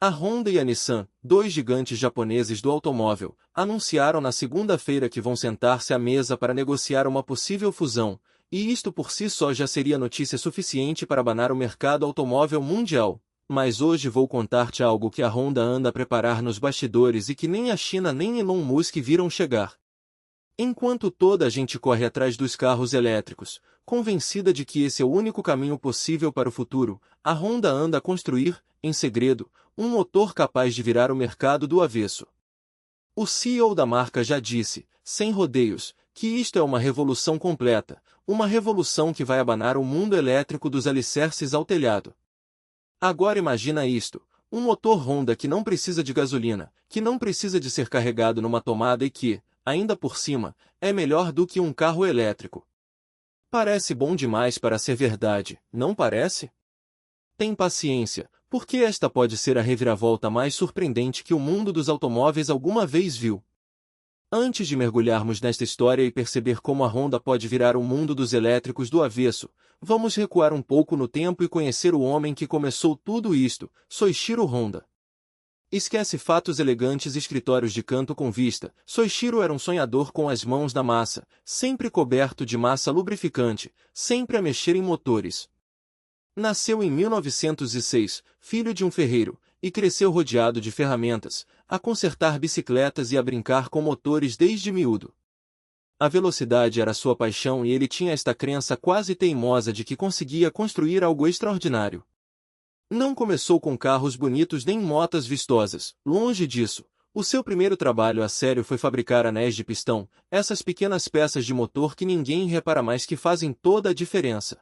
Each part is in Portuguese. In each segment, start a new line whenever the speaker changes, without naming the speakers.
A Honda e a Nissan, dois gigantes japoneses do automóvel, anunciaram na segunda-feira que vão sentar-se à mesa para negociar uma possível fusão, e isto por si só já seria notícia suficiente para abanar o mercado automóvel mundial. Mas hoje vou contar-te algo que a Honda anda a preparar nos bastidores e que nem a China nem Elon Musk viram chegar. Enquanto toda a gente corre atrás dos carros elétricos, convencida de que esse é o único caminho possível para o futuro, a Honda anda a construir, em segredo, um motor capaz de virar o mercado do avesso. O CEO da marca já disse, sem rodeios, que isto é uma revolução completa, uma revolução que vai abanar o mundo elétrico dos alicerces ao telhado. Agora imagina isto, um motor Honda que não precisa de gasolina, que não precisa de ser carregado numa tomada e que, ainda por cima, é melhor do que um carro elétrico. Parece bom demais para ser verdade, não parece? Tem paciência, porque esta pode ser a reviravolta mais surpreendente que o mundo dos automóveis alguma vez viu. Antes de mergulharmos nesta história e perceber como a Honda pode virar o mundo dos elétricos do avesso, vamos recuar um pouco no tempo e conhecer o homem que começou tudo isto, Soichiro Honda. Esquece fatos elegantes e escritórios de canto com vista, Soichiro era um sonhador com as mãos na massa, sempre coberto de massa lubrificante, sempre a mexer em motores. Nasceu em 1906, filho de um ferreiro, e cresceu rodeado de ferramentas, a consertar bicicletas e a brincar com motores desde miúdo. A velocidade era sua paixão e ele tinha esta crença quase teimosa de que conseguia construir algo extraordinário. Não começou com carros bonitos nem motas vistosas, longe disso. O seu primeiro trabalho a sério foi fabricar anéis de pistão, essas pequenas peças de motor que ninguém repara mais que fazem toda a diferença.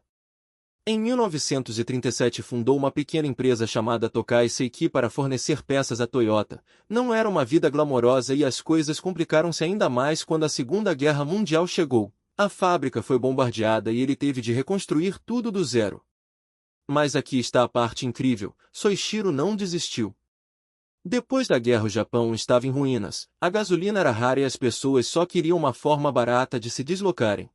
Em 1937 fundou uma pequena empresa chamada Tokai Seiki para fornecer peças à Toyota. Não era uma vida glamourosa e as coisas complicaram-se ainda mais quando a Segunda Guerra Mundial chegou. A fábrica foi bombardeada e ele teve de reconstruir tudo do zero. Mas aqui está a parte incrível, Soichiro não desistiu. Depois da guerra o Japão estava em ruínas, a gasolina era rara e as pessoas só queriam uma forma barata de se deslocarem.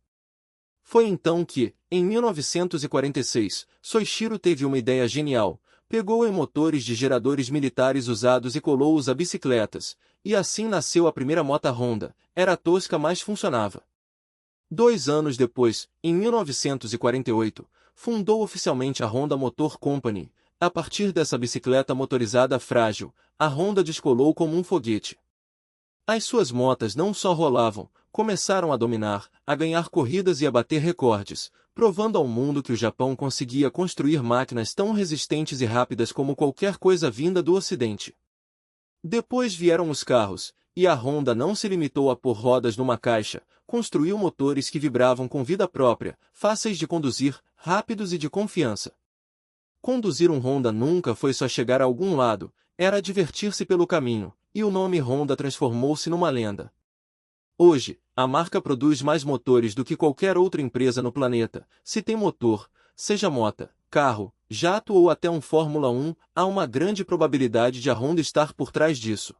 Foi então que, em 1946, Soichiro teve uma ideia genial, pegou em motores de geradores militares usados e colou-os a bicicletas, e assim nasceu a primeira moto Honda, era tosca mas funcionava. 2 anos depois, em 1948, fundou oficialmente a Honda Motor Company. A partir dessa bicicleta motorizada frágil, a Honda descolou como um foguete. As suas motas não só rolavam, começaram a dominar, a ganhar corridas e a bater recordes, provando ao mundo que o Japão conseguia construir máquinas tão resistentes e rápidas como qualquer coisa vinda do Ocidente. Depois vieram os carros, e a Honda não se limitou a pôr rodas numa caixa, construiu motores que vibravam com vida própria, fáceis de conduzir, rápidos e de confiança. Conduzir um Honda nunca foi só chegar a algum lado, era divertir-se pelo caminho, e o nome Honda transformou-se numa lenda. Hoje, a marca produz mais motores do que qualquer outra empresa no planeta. Se tem motor, seja moto, carro, jato ou até um Fórmula 1, há uma grande probabilidade de a Honda estar por trás disso.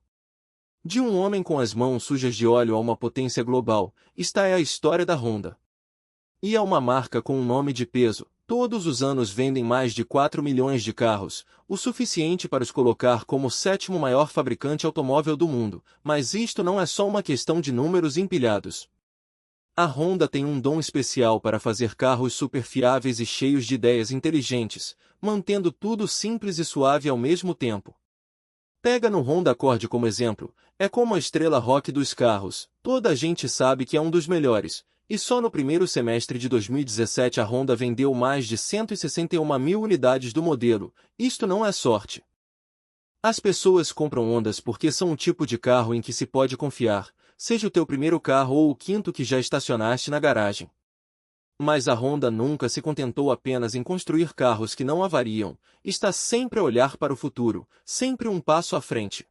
De um homem com as mãos sujas de óleo a uma potência global, esta é a história da Honda. E é uma marca com um nome de peso. Todos os anos vendem mais de 4 milhões de carros, o suficiente para os colocar como o 7º maior fabricante automóvel do mundo, mas isto não é só uma questão de números empilhados. A Honda tem um dom especial para fazer carros super fiáveis e cheios de ideias inteligentes, mantendo tudo simples e suave ao mesmo tempo. Pega no Honda Accord como exemplo, é como a estrela rock dos carros, toda a gente sabe que é um dos melhores. E só no primeiro semestre de 2017 a Honda vendeu mais de 161 mil unidades do modelo. Isto não é sorte. As pessoas compram Hondas porque são o tipo de carro em que se pode confiar, seja o teu primeiro carro ou o quinto que já estacionaste na garagem. Mas a Honda nunca se contentou apenas em construir carros que não avariam, está sempre a olhar para o futuro, sempre um passo à frente.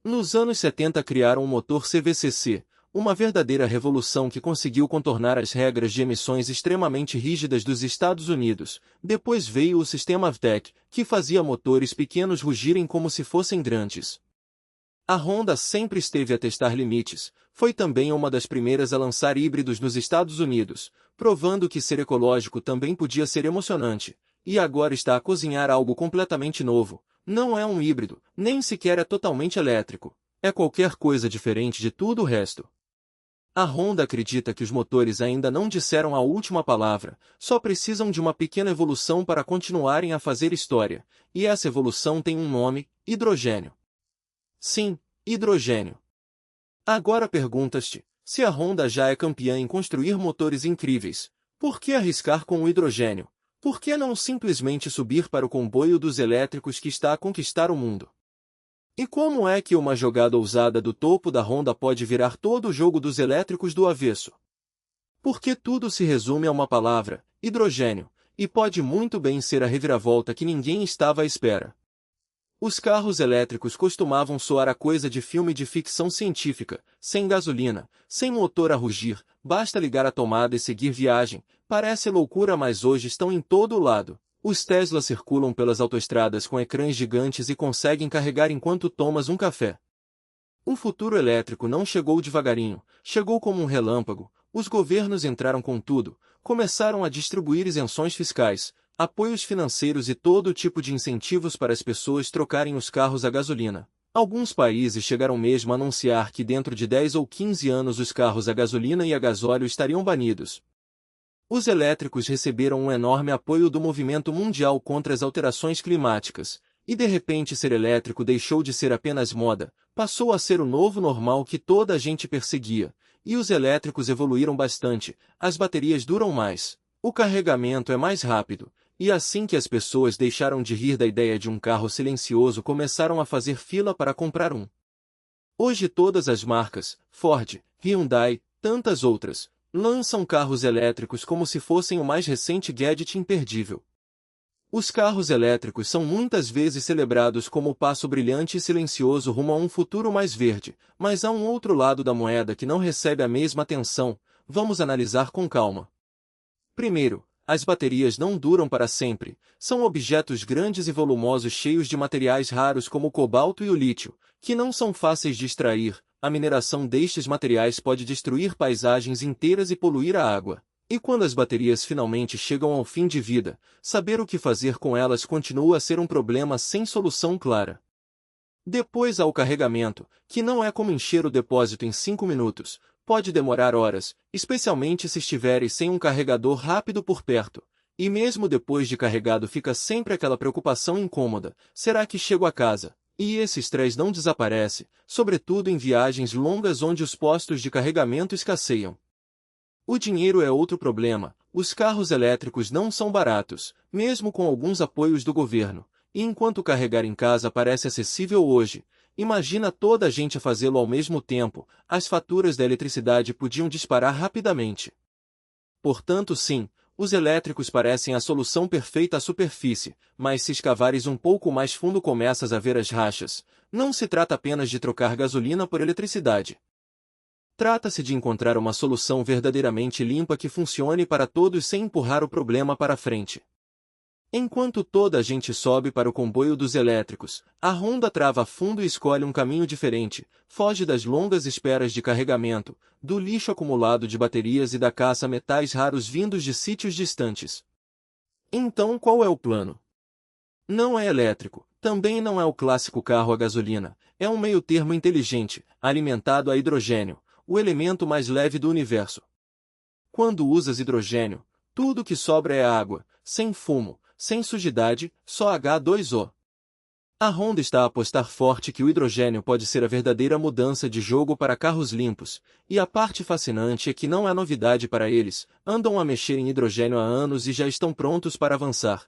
Nos anos 70 criaram o motor CVCC, uma verdadeira revolução que conseguiu contornar as regras de emissões extremamente rígidas dos Estados Unidos. Depois veio o sistema VTEC, que fazia motores pequenos rugirem como se fossem grandes. A Honda sempre esteve a testar limites, foi também uma das primeiras a lançar híbridos nos Estados Unidos, provando que ser ecológico também podia ser emocionante, e agora está a cozinhar algo completamente novo, Não é um híbrido, nem sequer é totalmente elétrico. É qualquer coisa diferente de tudo o resto. A Honda acredita que os motores ainda não disseram a última palavra, só precisam de uma pequena evolução para continuarem a fazer história, e essa evolução tem um nome: hidrogênio. Sim, hidrogênio. Agora perguntas-te, se a Honda já é campeã em construir motores incríveis, por que arriscar com o hidrogênio? Por que não simplesmente subir para o comboio dos elétricos que está a conquistar o mundo? E como é que uma jogada ousada do topo da Honda pode virar todo o jogo dos elétricos do avesso? Porque tudo se resume a uma palavra: hidrogênio, e pode muito bem ser a reviravolta que ninguém estava à espera. Os carros elétricos costumavam soar a coisa de filme de ficção científica, sem gasolina, sem motor a rugir, basta ligar a tomada e seguir viagem. Parece loucura, mas hoje estão em todo o lado. Os Tesla circulam pelas autoestradas com ecrãs gigantes e conseguem carregar enquanto tomas um café. O futuro elétrico não chegou devagarinho, chegou como um relâmpago. Os governos entraram com tudo, começaram a distribuir isenções fiscais, apoios financeiros e todo tipo de incentivos para as pessoas trocarem os carros a gasolina. Alguns países chegaram mesmo a anunciar que dentro de 10 ou 15 anos os carros a gasolina e a gasóleo estariam banidos. Os elétricos receberam um enorme apoio do movimento mundial contra as alterações climáticas, e de repente ser elétrico deixou de ser apenas moda, passou a ser o novo normal que toda a gente perseguia, e os elétricos evoluíram bastante, as baterias duram mais, o carregamento é mais rápido, e assim que as pessoas deixaram de rir da ideia de um carro silencioso começaram a fazer fila para comprar um. Hoje todas as marcas, Ford, Hyundai, tantas outras, lançam carros elétricos como se fossem o mais recente gadget imperdível. Os carros elétricos são muitas vezes celebrados como o passo brilhante e silencioso rumo a um futuro mais verde, mas há um outro lado da moeda que não recebe a mesma atenção. Vamos analisar com calma. Primeiro, as baterias não duram para sempre, são objetos grandes e volumosos cheios de materiais raros como o cobalto e o lítio, que não são fáceis de extrair. A mineração destes materiais pode destruir paisagens inteiras e poluir a água. E quando as baterias finalmente chegam ao fim de vida, saber o que fazer com elas continua a ser um problema sem solução clara. Depois há o carregamento, que não é como encher o depósito em 5 minutos, pode demorar horas, especialmente se estiveres sem um carregador rápido por perto. E mesmo depois de carregado fica sempre aquela preocupação incômoda: será que chego a casa? E esse estresse não desaparece, sobretudo em viagens longas onde os postos de carregamento escasseiam. O dinheiro é outro problema. Os carros elétricos não são baratos, mesmo com alguns apoios do governo. E enquanto carregar em casa parece acessível hoje, imagina toda a gente a fazê-lo ao mesmo tempo, as faturas da eletricidade podiam disparar rapidamente. Portanto, sim, os elétricos parecem a solução perfeita à superfície, mas se escavares um pouco mais fundo começas a ver as rachas. Não se trata apenas de trocar gasolina por eletricidade. Trata-se de encontrar uma solução verdadeiramente limpa que funcione para todos sem empurrar o problema para frente. Enquanto toda a gente sobe para o comboio dos elétricos, a Honda trava fundo e escolhe um caminho diferente, foge das longas esperas de carregamento, do lixo acumulado de baterias e da caça a metais raros vindos de sítios distantes. Então qual é o plano? Não é elétrico, também não é o clássico carro a gasolina, é um meio-termo inteligente, alimentado a hidrogênio, o elemento mais leve do universo. Quando usas hidrogênio, tudo que sobra é água, sem fumo, sem sujidade, só H2O. A Honda está a apostar forte que o hidrogênio pode ser a verdadeira mudança de jogo para carros limpos, e a parte fascinante é que não é novidade para eles, andam a mexer em hidrogênio há anos e já estão prontos para avançar.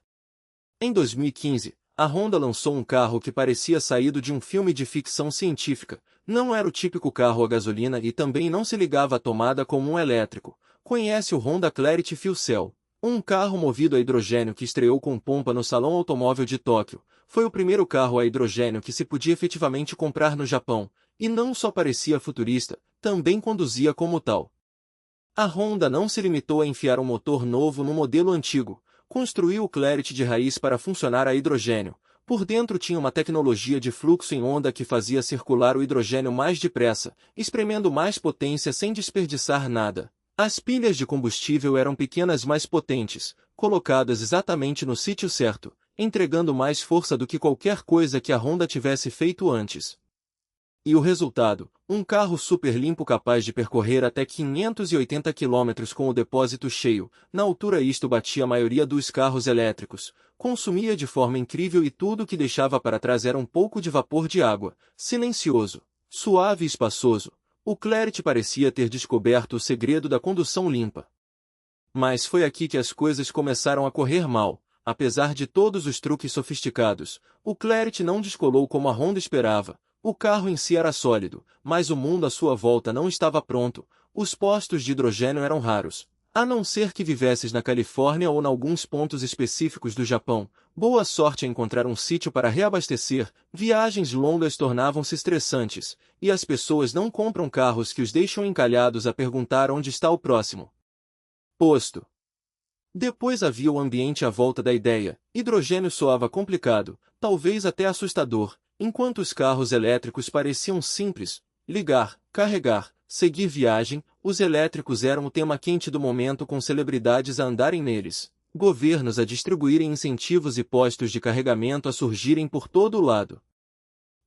Em 2015, a Honda lançou um carro que parecia saído de um filme de ficção científica. Não era o típico carro a gasolina e também não se ligava à tomada como um elétrico. Conhece o Honda Clarity Fuel Cell? Um carro movido a hidrogênio que estreou com pompa no Salão Automóvel de Tóquio. Foi o primeiro carro a hidrogênio que se podia efetivamente comprar no Japão, e não só parecia futurista, também conduzia como tal. A Honda não se limitou a enfiar um motor novo no modelo antigo, construiu o Clarity de raiz para funcionar a hidrogênio. Por dentro tinha uma tecnologia de fluxo em onda que fazia circular o hidrogênio mais depressa, espremendo mais potência sem desperdiçar nada. As pilhas de combustível eram pequenas mais potentes, colocadas exatamente no sítio certo, entregando mais força do que qualquer coisa que a Honda tivesse feito antes. E o resultado? Um carro super limpo capaz de percorrer até 580 km com o depósito cheio. Na altura isto batia a maioria dos carros elétricos. Consumia de forma incrível e tudo que deixava para trás era um pouco de vapor de água. Silencioso, suave e espaçoso. O Clarity parecia ter descoberto o segredo da condução limpa. Mas foi aqui que as coisas começaram a correr mal. Apesar de todos os truques sofisticados, o Clarity não descolou como a Honda esperava. O carro em si era sólido, mas o mundo à sua volta não estava pronto. Os postos de hidrogênio eram raros. A não ser que vivesses na Califórnia ou em alguns pontos específicos do Japão, boa sorte em encontrar um sítio para reabastecer. Viagens longas tornavam-se estressantes, e as pessoas não compram carros que os deixam encalhados a perguntar onde está o próximo posto. Depois havia o ambiente à volta da ideia. Hidrogênio soava complicado, talvez até assustador, enquanto os carros elétricos pareciam simples: ligar, carregar, seguir viagem. Os elétricos eram o tema quente do momento, com celebridades a andarem neles, governos a distribuírem incentivos e postos de carregamento a surgirem por todo o lado.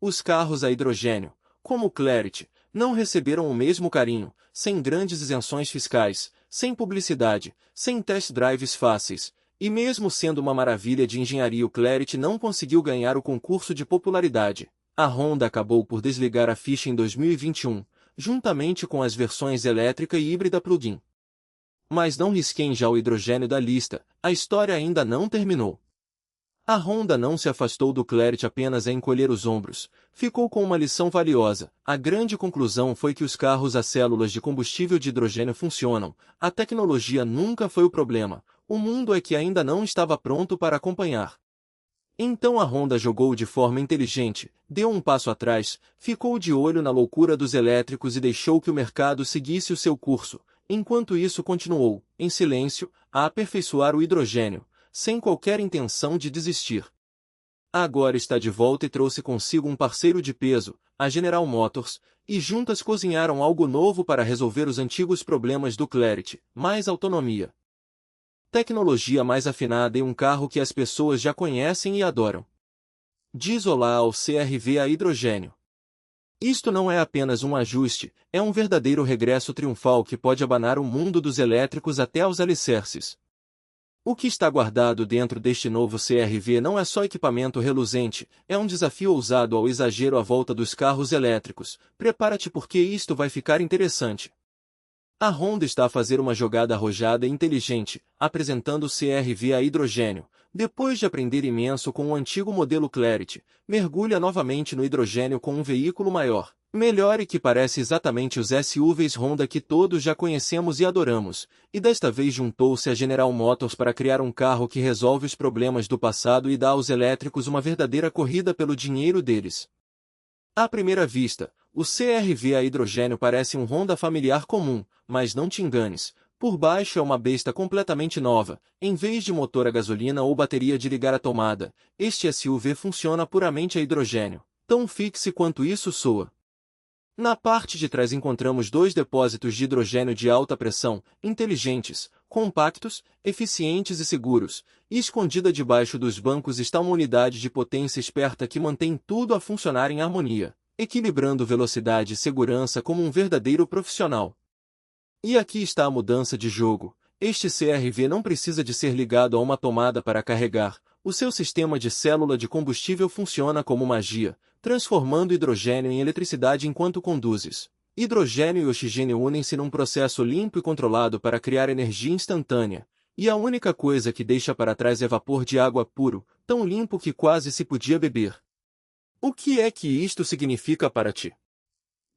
Os carros a hidrogênio, como o Clarity, não receberam o mesmo carinho, sem grandes isenções fiscais, sem publicidade, sem test drives fáceis, e mesmo sendo uma maravilha de engenharia, o Clarity não conseguiu ganhar o concurso de popularidade. A Honda acabou por desligar a ficha em 2021, juntamente com as versões elétrica e híbrida plug-in. Mas não risquem já o hidrogênio da lista, a história ainda não terminou. A Honda não se afastou do Clarity apenas a encolher os ombros, ficou com uma lição valiosa. A grande conclusão foi que os carros a células de combustível de hidrogênio funcionam. A tecnologia nunca foi o problema, o mundo é que ainda não estava pronto para acompanhar. Então a Honda jogou de forma inteligente, deu um passo atrás, ficou de olho na loucura dos elétricos e deixou que o mercado seguisse o seu curso. Enquanto isso continuou, em silêncio, a aperfeiçoar o hidrogênio, sem qualquer intenção de desistir. Agora está de volta e trouxe consigo um parceiro de peso, a General Motors, e juntas cozinharam algo novo para resolver os antigos problemas do Clarity: mais autonomia, tecnologia mais afinada e um carro que as pessoas já conhecem e adoram. Diz olá ao CR-V a hidrogênio. Isto não é apenas um ajuste, é um verdadeiro regresso triunfal que pode abanar o mundo dos elétricos até aos alicerces. O que está guardado dentro deste novo CR-V não é só equipamento reluzente, é um desafio ousado ao exagero à volta dos carros elétricos. Prepara-te porque isto vai ficar interessante. A Honda está a fazer uma jogada arrojada e inteligente, apresentando o CR-V a hidrogênio. Depois de aprender imenso com o antigo modelo Clarity, mergulha novamente no hidrogênio com um veículo maior, melhor e que parece exatamente os SUVs Honda que todos já conhecemos e adoramos, e desta vez juntou-se a General Motors para criar um carro que resolve os problemas do passado e dá aos elétricos uma verdadeira corrida pelo dinheiro deles. À primeira vista, o CR-V a hidrogênio parece um Honda familiar comum, mas não te enganes, por baixo é uma besta completamente nova. Em vez de motor a gasolina ou bateria de ligar a tomada, este SUV funciona puramente a hidrogênio, tão fixe quanto isso soa. Na parte de trás encontramos dois depósitos de hidrogênio de alta pressão, inteligentes, compactos, eficientes e seguros, e escondida debaixo dos bancos está uma unidade de potência esperta que mantém tudo a funcionar em harmonia, equilibrando velocidade e segurança como um verdadeiro profissional. E aqui está a mudança de jogo. Este CR-V não precisa de ser ligado a uma tomada para carregar. O seu sistema de célula de combustível funciona como magia, transformando hidrogênio em eletricidade enquanto conduzes. Hidrogênio e oxigênio unem-se num processo limpo e controlado para criar energia instantânea. E a única coisa que deixa para trás é vapor de água puro, tão limpo que quase se podia beber. O que é que isto significa para ti?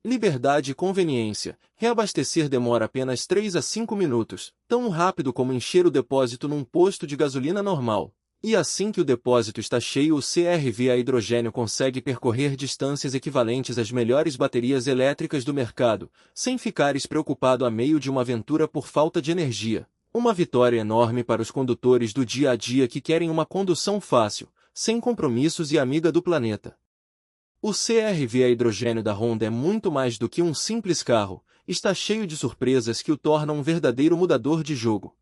Liberdade e conveniência. Reabastecer demora apenas 3 a 5 minutos, tão rápido como encher o depósito num posto de gasolina normal. E assim que o depósito está cheio, o CR-V a hidrogênio consegue percorrer distâncias equivalentes às melhores baterias elétricas do mercado, sem ficares preocupado a meio de uma aventura por falta de energia. Uma vitória enorme para os condutores do dia a dia que querem uma condução fácil, sem compromissos e amiga do planeta. O CR-V a hidrogênio da Honda é muito mais do que um simples carro, está cheio de surpresas que o tornam um verdadeiro mudador de jogo.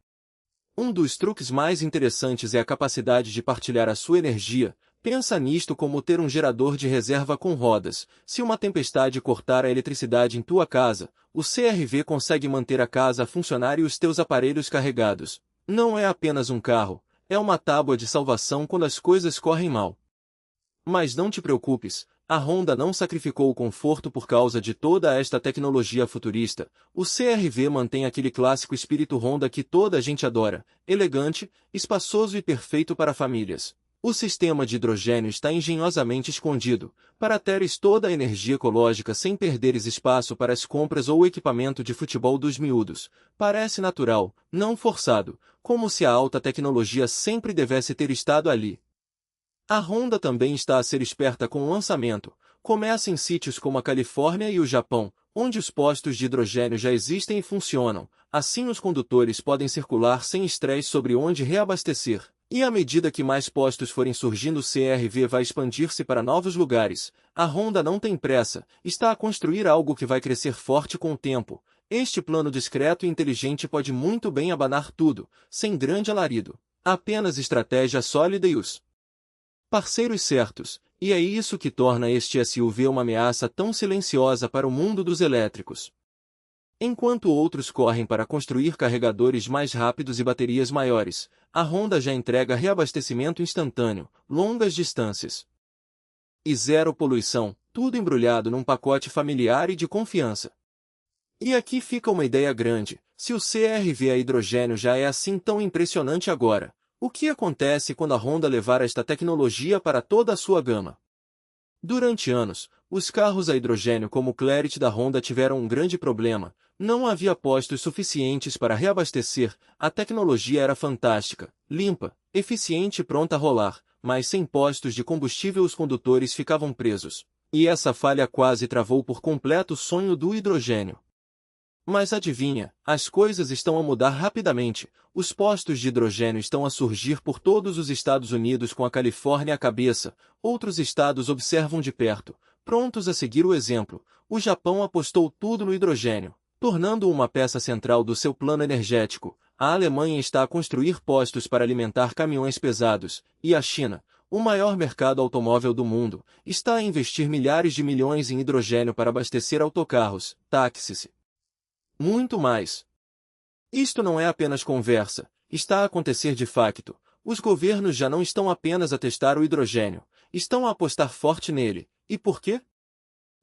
Um dos truques mais interessantes é a capacidade de partilhar a sua energia. Pensa nisto como ter um gerador de reserva com rodas. Se uma tempestade cortar a eletricidade em tua casa, o CRV consegue manter a casa a funcionar e os teus aparelhos carregados. Não é apenas um carro, é uma tábua de salvação quando as coisas correm mal. Mas não te preocupes, a Honda não sacrificou o conforto por causa de toda esta tecnologia futurista. O CR-V mantém aquele clássico espírito Honda que toda a gente adora, elegante, espaçoso e perfeito para famílias. O sistema de hidrogênio está engenhosamente escondido, para teres toda a energia ecológica sem perderes espaço para as compras ou equipamento de futebol dos miúdos. Parece natural, não forçado, como se a alta tecnologia sempre devesse ter estado ali. A Honda também está a ser esperta com o lançamento. Começa em sítios como a Califórnia e o Japão, onde os postos de hidrogênio já existem e funcionam. Assim os condutores podem circular sem estresse sobre onde reabastecer. E à medida que mais postos forem surgindo, o CR-V vai expandir-se para novos lugares. A Honda não tem pressa, está a construir algo que vai crescer forte com o tempo. Este plano discreto e inteligente pode muito bem abanar tudo, sem grande alarido. Apenas estratégia sólida e os parceiros certos, e é isso que torna este SUV uma ameaça tão silenciosa para o mundo dos elétricos. Enquanto outros correm para construir carregadores mais rápidos e baterias maiores, a Honda já entrega reabastecimento instantâneo, longas distâncias e zero poluição, tudo embrulhado num pacote familiar e de confiança. E aqui fica uma ideia grande: se o CR-V a hidrogênio já é assim tão impressionante agora, o que acontece quando a Honda levar esta tecnologia para toda a sua gama? Durante anos, os carros a hidrogênio como o Clarity da Honda tiveram um grande problema: não havia postos suficientes para reabastecer. A tecnologia era fantástica, limpa, eficiente e pronta a rolar, mas sem postos de combustível os condutores ficavam presos. E essa falha quase travou por completo o sonho do hidrogênio. Mas adivinha, as coisas estão a mudar rapidamente. Os postos de hidrogênio estão a surgir por todos os Estados Unidos, com a Califórnia à cabeça. Outros estados observam de perto, prontos a seguir o exemplo. O Japão apostou tudo no hidrogênio, tornando-o uma peça central do seu plano energético. A Alemanha está a construir postos para alimentar caminhões pesados. E a China, o maior mercado automóvel do mundo, está a investir milhares de milhões em hidrogênio para abastecer autocarros, táxis. Muito mais. Isto não é apenas conversa, está a acontecer de facto. Os governos já não estão apenas a testar o hidrogênio, estão a apostar forte nele. E por quê?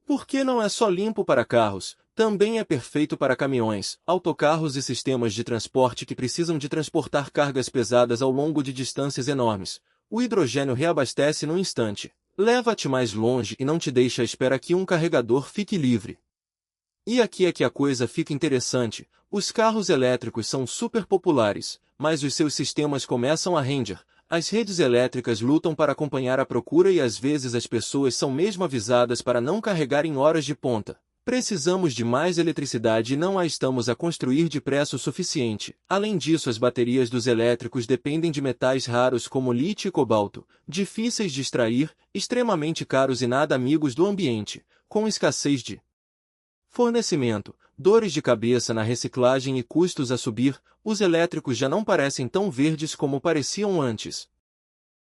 Porque não é só limpo para carros, também é perfeito para caminhões, autocarros e sistemas de transporte que precisam de transportar cargas pesadas ao longo de distâncias enormes. O hidrogênio reabastece num instante, leva-te mais longe e não te deixa à espera que um carregador fique livre. E aqui é que a coisa fica interessante: os carros elétricos são super populares, mas os seus sistemas começam a render. As redes elétricas lutam para acompanhar a procura e às vezes as pessoas são mesmo avisadas para não carregar em horas de ponta. Precisamos de mais eletricidade e não a estamos a construir depressa o suficiente. Além disso, as baterias dos elétricos dependem de metais raros como lítio e cobalto, difíceis de extrair, extremamente caros e nada amigos do ambiente, com escassez de fornecimento, dores de cabeça na reciclagem e custos a subir. Os elétricos já não parecem tão verdes como pareciam antes.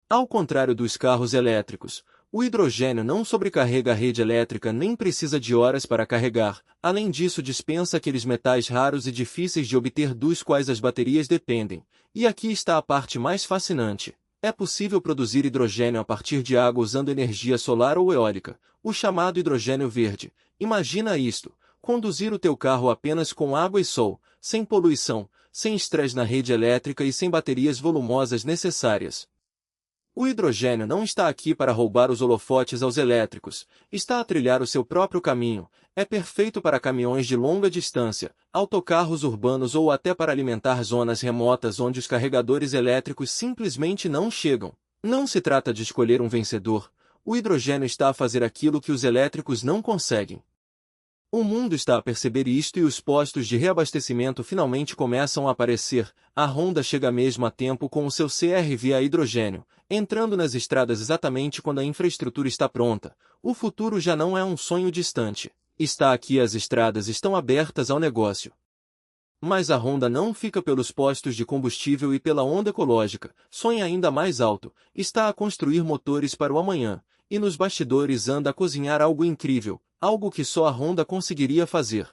Ao contrário dos carros elétricos, o hidrogênio não sobrecarrega a rede elétrica nem precisa de horas para carregar. Além disso, dispensa aqueles metais raros e difíceis de obter dos quais as baterias dependem. E aqui está a parte mais fascinante: é possível produzir hidrogênio a partir de água usando energia solar ou eólica, o chamado hidrogênio verde. Imagina isto: conduzir o teu carro apenas com água e sol, sem poluição, sem estresse na rede elétrica e sem baterias volumosas necessárias. O hidrogênio não está aqui para roubar os holofotes aos elétricos, está a trilhar o seu próprio caminho. É perfeito para caminhões de longa distância, autocarros urbanos ou até para alimentar zonas remotas onde os carregadores elétricos simplesmente não chegam. Não se trata de escolher um vencedor. O hidrogênio está a fazer aquilo que os elétricos não conseguem. O mundo está a perceber isto e os postos de reabastecimento finalmente começam a aparecer. A Honda chega mesmo a tempo com o seu CR-V a hidrogênio, entrando nas estradas exatamente quando a infraestrutura está pronta. O futuro já não é um sonho distante. Está aqui, as estradas estão abertas ao negócio. Mas a Honda não fica pelos postos de combustível e pela onda ecológica, sonha ainda mais alto, está a construir motores para o amanhã, e nos bastidores anda a cozinhar algo incrível, algo que só a Honda conseguiria fazer.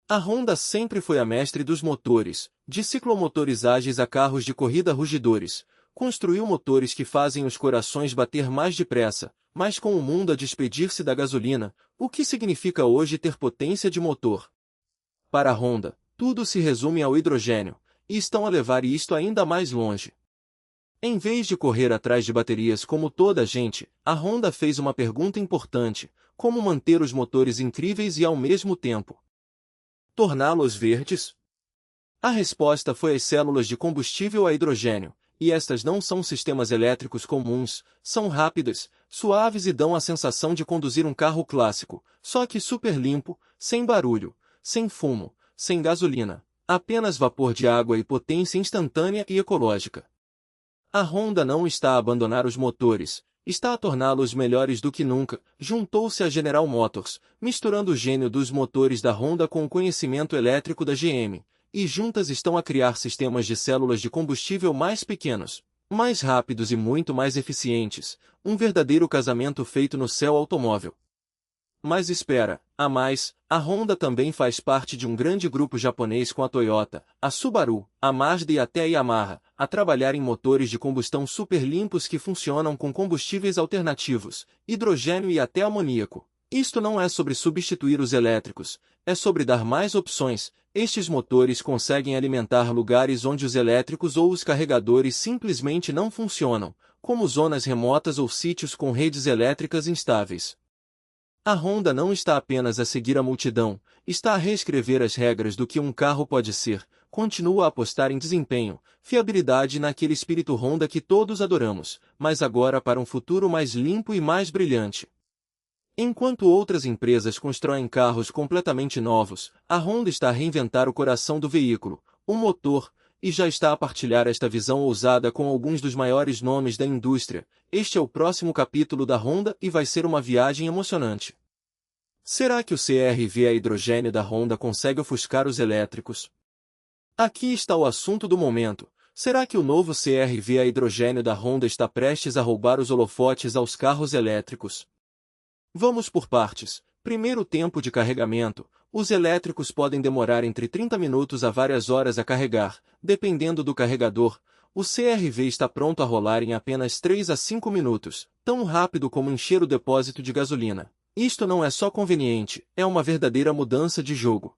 A Honda sempre foi a mestre dos motores, de ciclomotores ágeis a carros de corrida rugidores. Construiu motores que fazem os corações bater mais depressa, mas com o mundo a despedir-se da gasolina, o que significa hoje ter potência de motor. Para a Honda, tudo se resume ao hidrogênio, e estão a levar isto ainda mais longe. Em vez de correr atrás de baterias como toda a gente, a Honda fez uma pergunta importante: como manter os motores incríveis e ao mesmo tempo torná-los verdes? A resposta foi as células de combustível a hidrogênio, e estas não são sistemas elétricos comuns, são rápidas, suaves e dão a sensação de conduzir um carro clássico, só que super limpo, sem barulho, sem fumo, sem gasolina, apenas vapor de água e potência instantânea e ecológica. A Honda não está a abandonar os motores, está a torná-los melhores do que nunca. Juntou-se a General Motors, misturando o gênio dos motores da Honda com o conhecimento elétrico da GM, e juntas estão a criar sistemas de células de combustível mais pequenos, mais rápidos e muito mais eficientes, um verdadeiro casamento feito no céu automóvel. Mas espera, há mais, a Honda também faz parte de um grande grupo japonês com a Toyota, a Subaru, a Mazda e até a Yamaha, a trabalhar em motores de combustão super limpos que funcionam com combustíveis alternativos, hidrogênio e até amoníaco. Isto não é sobre substituir os elétricos, é sobre dar mais opções. Estes motores conseguem alimentar lugares onde os elétricos ou os carregadores simplesmente não funcionam, como zonas remotas ou sítios com redes elétricas instáveis. A Honda não está apenas a seguir a multidão, está a reescrever as regras do que um carro pode ser, continua a apostar em desempenho, fiabilidade e naquele espírito Honda que todos adoramos, mas agora para um futuro mais limpo e mais brilhante. Enquanto outras empresas constroem carros completamente novos, a Honda está a reinventar o coração do veículo, o motor, e já está a partilhar esta visão ousada com alguns dos maiores nomes da indústria. Este é o próximo capítulo da Honda e vai ser uma viagem emocionante. Será que o CR-V a hidrogênio da Honda consegue ofuscar os elétricos? Aqui está o assunto do momento. Será que o novo CR-V a hidrogênio da Honda está prestes a roubar os holofotes aos carros elétricos? Vamos por partes. Primeiro, o tempo de carregamento. Os elétricos podem demorar entre 30 minutos a várias horas a carregar, dependendo do carregador. O CR-V está pronto a rolar em apenas 3 a 5 minutos, tão rápido como encher o depósito de gasolina. Isto não é só conveniente, é uma verdadeira mudança de jogo.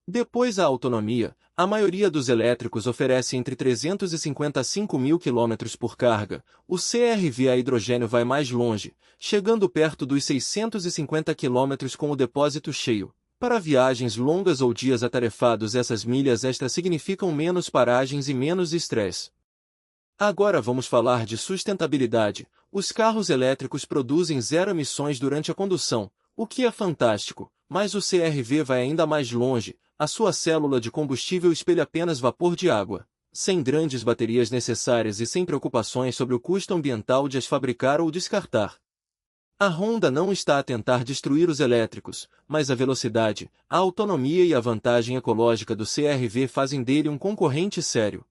Depois, a autonomia. A maioria dos elétricos oferece entre 350 a 5.000 km por carga. O CR-V a hidrogênio vai mais longe, chegando perto dos 650 km com o depósito cheio. Para viagens longas ou dias atarefados, essas milhas extras significam menos paragens e menos estresse. Agora vamos falar de sustentabilidade. Os carros elétricos produzem zero emissões durante a condução, o que é fantástico, mas o CR-V vai ainda mais longe. A sua célula de combustível espelha apenas vapor de água, sem grandes baterias necessárias e sem preocupações sobre o custo ambiental de as fabricar ou descartar. A Honda não está a tentar destruir os elétricos, mas a velocidade, a autonomia e a vantagem ecológica do CR-V fazem dele um concorrente sério.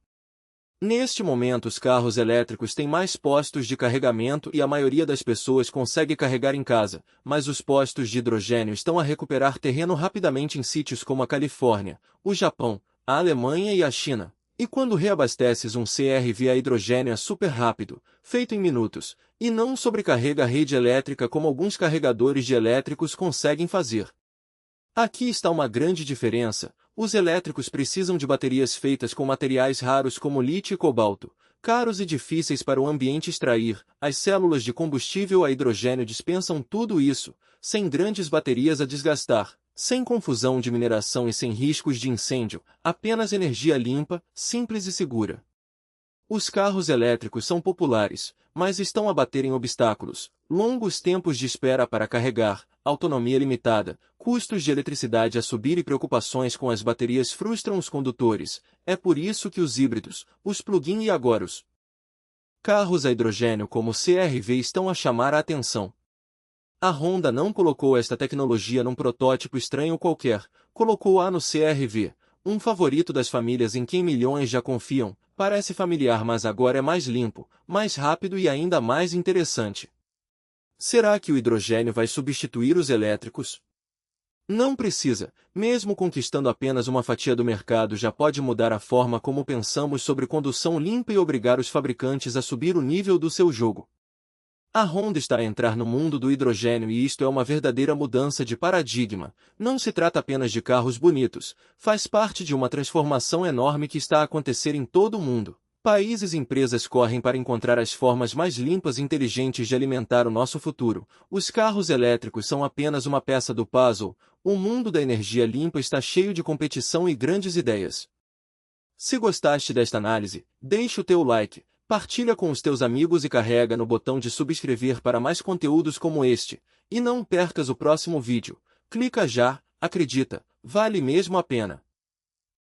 Neste momento, os carros elétricos têm mais postos de carregamento e a maioria das pessoas consegue carregar em casa, mas os postos de hidrogênio estão a recuperar terreno rapidamente em sítios como a Califórnia, o Japão, a Alemanha e a China. E quando reabasteces um CR-V a hidrogênio é super rápido, feito em minutos, e não sobrecarrega a rede elétrica como alguns carregadores de elétricos conseguem fazer. Aqui está uma grande diferença. Os elétricos precisam de baterias feitas com materiais raros como lítio e cobalto, caros e difíceis para o ambiente extrair. As células de combustível a hidrogênio dispensam tudo isso, sem grandes baterias a desgastar, sem confusão de mineração e sem riscos de incêndio, apenas energia limpa, simples e segura. Os carros elétricos são populares, mas estão a bater em obstáculos, longos tempos de espera para carregar, autonomia limitada, custos de eletricidade a subir e preocupações com as baterias frustram os condutores. É por isso que os híbridos, os plug-in e agora os carros a hidrogênio como o CR-V estão a chamar a atenção. A Honda não colocou esta tecnologia num protótipo estranho qualquer, colocou-a no CR-V, um favorito das famílias em quem milhões já confiam, parece familiar, mas agora é mais limpo, mais rápido e ainda mais interessante. Será que o hidrogênio vai substituir os elétricos? Não precisa, mesmo conquistando apenas uma fatia do mercado já pode mudar a forma como pensamos sobre condução limpa e obrigar os fabricantes a subir o nível do seu jogo. A Honda está a entrar no mundo do hidrogênio e isto é uma verdadeira mudança de paradigma. Não se trata apenas de carros bonitos, faz parte de uma transformação enorme que está a acontecer em todo o mundo. Países e empresas correm para encontrar as formas mais limpas e inteligentes de alimentar o nosso futuro. Os carros elétricos são apenas uma peça do puzzle. O mundo da energia limpa está cheio de competição e grandes ideias. Se gostaste desta análise, deixe o teu like, partilha com os teus amigos e carrega no botão de subscrever para mais conteúdos como este. E não percas o próximo vídeo. Clica já, acredita, vale mesmo a pena.